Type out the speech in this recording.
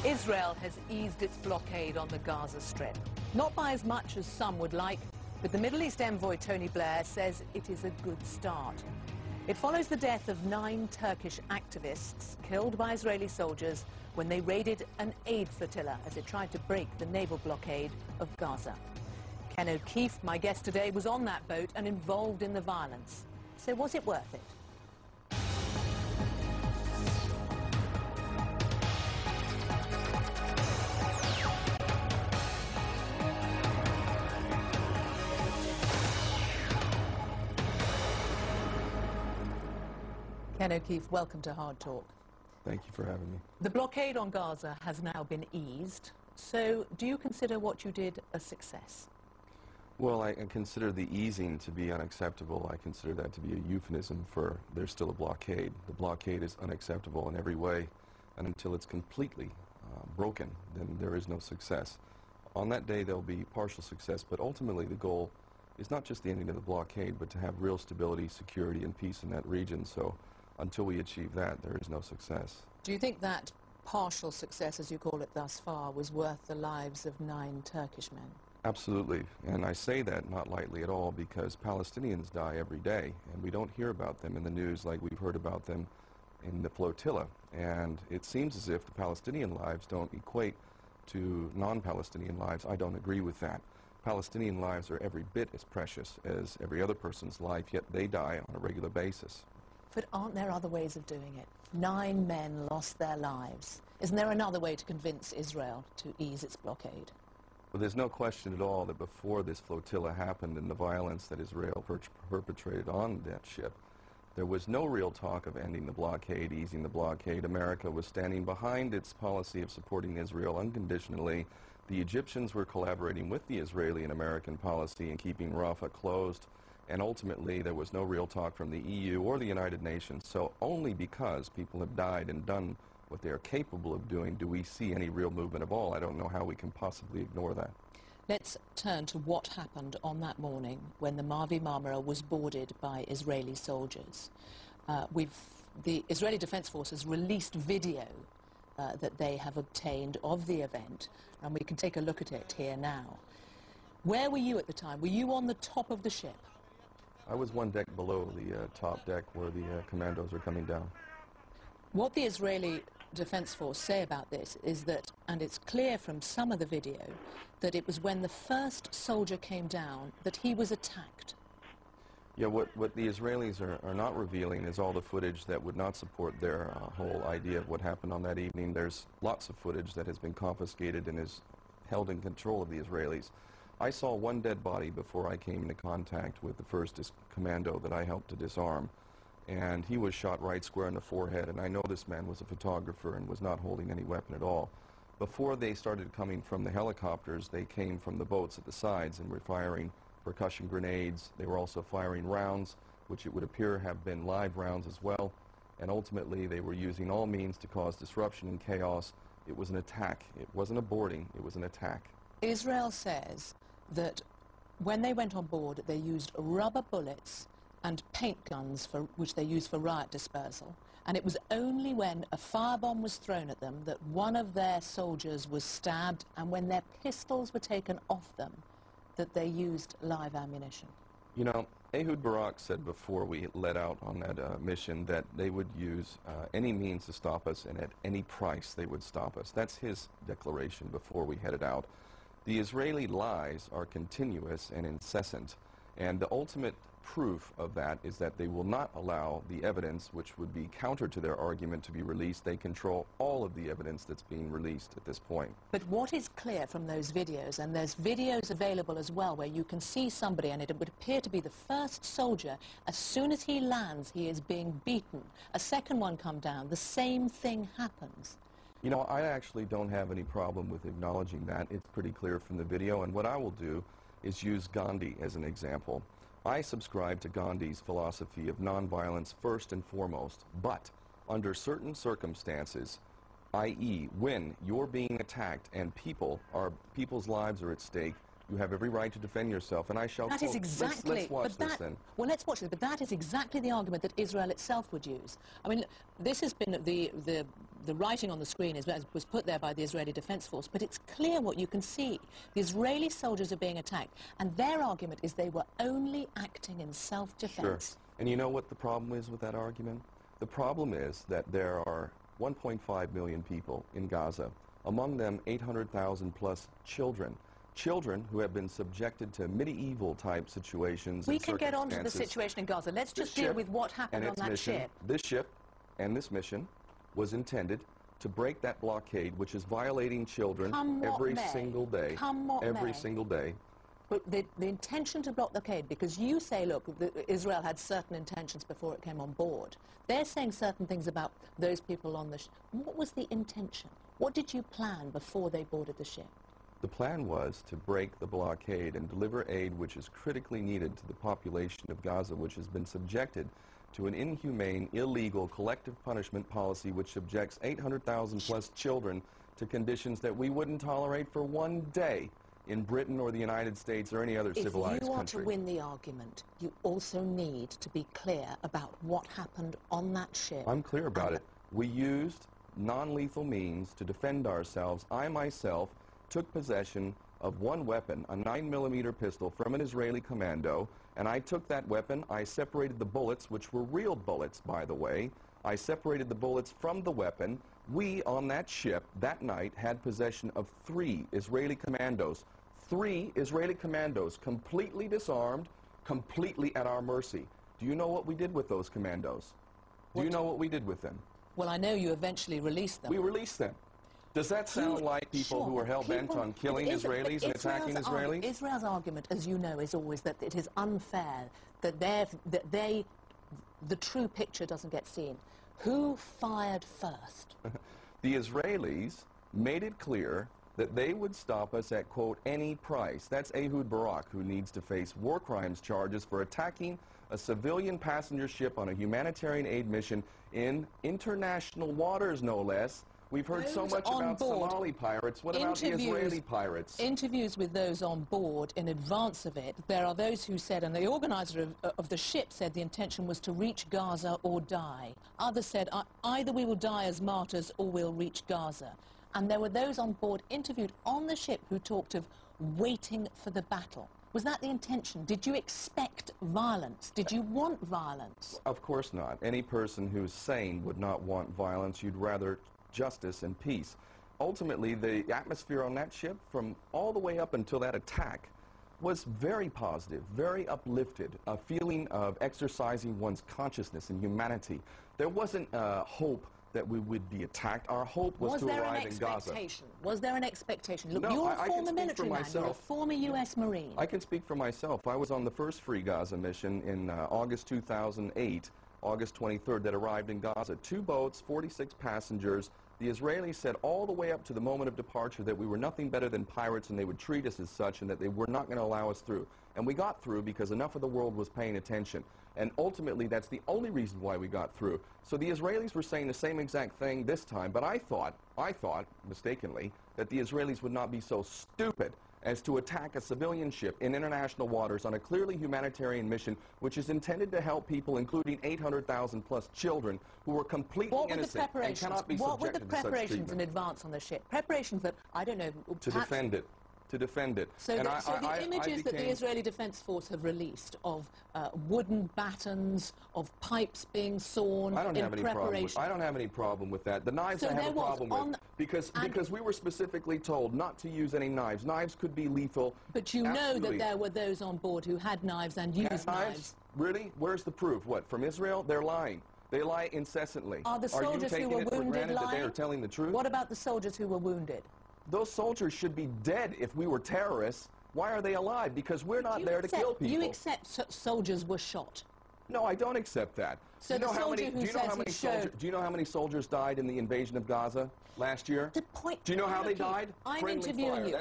Israel has eased its blockade on the Gaza Strip. Not by as much as some would like, but the Middle East envoy Tony Blair says it is a good start. It follows the death of 9 Turkish activists killed by Israeli soldiers when they raided an aid flotilla as it tried to break the naval blockade of Gaza. Ken O'Keefe, my guest today, was on that boat and involved in the violence. So was it worth it? Ken O'Keefe, welcome to Hardtalk. Thank you for having me. The blockade on Gaza has now been eased, so do you consider what you did a success? Well, I consider the easing to be unacceptable. I consider that to be a euphemism for there's still a blockade. The blockade is unacceptable in every way, and until it's completely broken, then there is no success. On that day, there'll be partial success, but ultimately the goal is not just the ending of the blockade, but to have real stability, security, and peace in that region. So until we achieve that, there is no success. Do you think that partial success, as you call it thus far, was worth the lives of 9 Turkish men? Absolutely, and I say that not lightly at all, because Palestinians die every day, and we don't hear about them in the news like we've heard about them in the flotilla. And it seems as if the Palestinian lives don't equate to non-Palestinian lives. I don't agree with that. Palestinian lives are every bit as precious as every other person's life, yet they die on a regular basis. But aren't there other ways of doing it? 9 men lost their lives. Isn't there another way to convince Israel to ease its blockade? Well, there's no question at all that before this flotilla happened and the violence that Israel perpetrated on that ship, there was no real talk of ending the blockade, easing the blockade. America was standing behind its policy of supporting Israel unconditionally. The Egyptians were collaborating with the Israeli and American policy in keeping Rafah closed. And ultimately, there was no real talk from the EU or the United Nations. So only because people have died and done what they are capable of doing do we see any real movement at all. I don't know how we can possibly ignore that. Let's turn to what happened on that morning when the Mavi Marmara was boarded by Israeli soldiers. The Israeli Defense Forces released video that they have obtained of the event, and we can take a look at it here now. Where were you at the time? Were you on the top of the ship? I was one deck below the top deck where the commandos are coming down. What the Israeli Defense Force say about this is that, and it's clear from some of the video, that it was when the first soldier came down that he was attacked. Yeah, what the Israelis are not revealing is all the footage that would not support their whole idea of what happened on that evening. There's lots of footage that has been confiscated and is held in control of the Israelis. I saw one dead body before I came into contact with the first commando that I helped to disarm, and he was shot right square in the forehead, and I know this man was a photographer and was not holding any weapon at all. Before they started coming from the helicopters, they came from the boats at the sides and were firing percussion grenades. They were also firing rounds, which it would appear have been live rounds as well, and ultimately they were using all means to cause disruption and chaos. It was an attack. It wasn't a boarding, it was an attack. Israel says that when they went on board, they used rubber bullets and paint guns, which they used for riot dispersal. And it was only when a firebomb was thrown at them that one of their soldiers was stabbed, and when their pistols were taken off them, that they used live ammunition. You know, Ehud Barak said before we let out on that mission that they would use any means to stop us, and at any price they would stop us. That's his declaration before we headed out. The Israeli lies are continuous and incessant, and the ultimate proof of that is that they will not allow the evidence, which would be counter to their argument, to be released. They control all of the evidence that's being released at this point. But what is clear from those videos, and there's videos available as well, where you can see somebody, and it would appear to be the first soldier, as soon as he lands, he is being beaten. A second one come down, the same thing happens. You know, I actually don't have any problem with acknowledging that. It's pretty clear from the video, and what I will do is use Gandhi as an example. I subscribe to Gandhi's philosophy of nonviolence first and foremost, but under certain circumstances, i.e. when you're being attacked and people's lives are at stake, You have every right to defend yourself, and I shall That quote. is exactly... Let's watch this then. Well, let's watch this, but that is exactly the argument that Israel itself would use. I mean, this has been the writing on the screen was put there by the Israeli Defense Force, but it's clear what you can see. The Israeli soldiers are being attacked, and their argument is they were only acting in self-defense. Sure. And you know what the problem is with that argument? The problem is that there are 1.5 million people in Gaza, among them 800,000 plus children. Children who have been subjected to medieval-type situations. We can get on to the situation in Gaza. Let's just deal with what happened on that ship. This ship and this mission was intended to break that blockade, which is violating children every single day. Every single day. But the intention to block the blockade, because you say, look, Israel had certain intentions before it came on board. They're saying certain things about those people on the ship. What was the intention? What did you plan before they boarded the ship? The plan was to break the blockade and deliver aid which is critically needed to the population of Gaza, which has been subjected to an inhumane, illegal, collective punishment policy which subjects 800,000 plus children to conditions that we wouldn't tolerate for one day in Britain or the United States or any other civilized country. If you want to win the argument, you also need to be clear about what happened on that ship. I'm clear about it. We used non-lethal means to defend ourselves. I myself took possession of one weapon, a 9mm pistol, from an Israeli commando, and I took that weapon, I separated the bullets, which were real bullets, by the way. I separated the bullets from the weapon. We, on that ship, that night, had possession of 3 Israeli commandos. 3 Israeli commandos, completely disarmed, completely at our mercy. Do you know what we did with those commandos? Do you know what we did with them? Well, I know you eventually released them. We released them. Does that sound like people who are hell-bent on killing Israelis and attacking Israelis? Israel's argument, as you know, is always that it is unfair, that the true picture doesn't get seen. Who fired first? The Israelis made it clear that they would stop us at, quote, any price. That's Ehud Barak, who needs to face war crimes charges for attacking a civilian passenger ship on a humanitarian aid mission in international waters, no less. We've heard so much about Somali pirates. What about the Israeli pirates? Interviews with those on board in advance of it, there are those who said, and the organizer of the ship said the intention was to reach Gaza or die. Others said, either we will die as martyrs or we'll reach Gaza. And there were those on board interviewed on the ship who talked of waiting for the battle. Was that the intention? Did you expect violence? Did you want violence? Of course not. Any person who's sane would not want violence. You'd rather justice and peace. Ultimately, the atmosphere on that ship, from all the way up until that attack, was very positive, very uplifted, a feeling of exercising one's consciousness and humanity. There wasn't hope that we would be attacked. Our hope was to arrive in Gaza. Was there an expectation? Look, no, you're a former military man, you're a former U.S. Marine. I can speak for myself. I was on the first Free Gaza mission in August 2008, August 23rd, that arrived in Gaza. 2 boats, 46 passengers. The Israelis said all the way up to the moment of departure that we were nothing better than pirates and they would treat us as such and that they were not going to allow us through. And we got through because enough of the world was paying attention. And ultimately, that's the only reason why we got through. So the Israelis were saying the same exact thing this time, but I thought, mistakenly, that the Israelis would not be so stupid as to attack a civilian ship in international waters on a clearly humanitarian mission which is intended to help people, including 800,000 plus children who were completely innocent and cannot be subjected to such treatment. What were the preparations in advance on the ship? Preparations that, I don't know... To defend it. To defend it. So, the images that the Israeli Defense Force have released of wooden battens, of pipes being sawn in preparation... I don't have any problem with that. The knives I have a problem with because we were specifically told not to use any knives. Knives could be lethal. But you know that there were those on board who had knives and used knives. Really? Where's the proof? What, from Israel? They're lying. They lie incessantly. Are the soldiers who were wounded lying? That they are telling the truth? What about the soldiers who were wounded? Those soldiers should be dead if we were terrorists. Why are they alive? Because we're not there to kill people. You accept soldiers were shot? No, I don't accept that. So do you know how many soldiers died in the invasion of Gaza last year? The point... Do you know how they died? I'm interviewing you.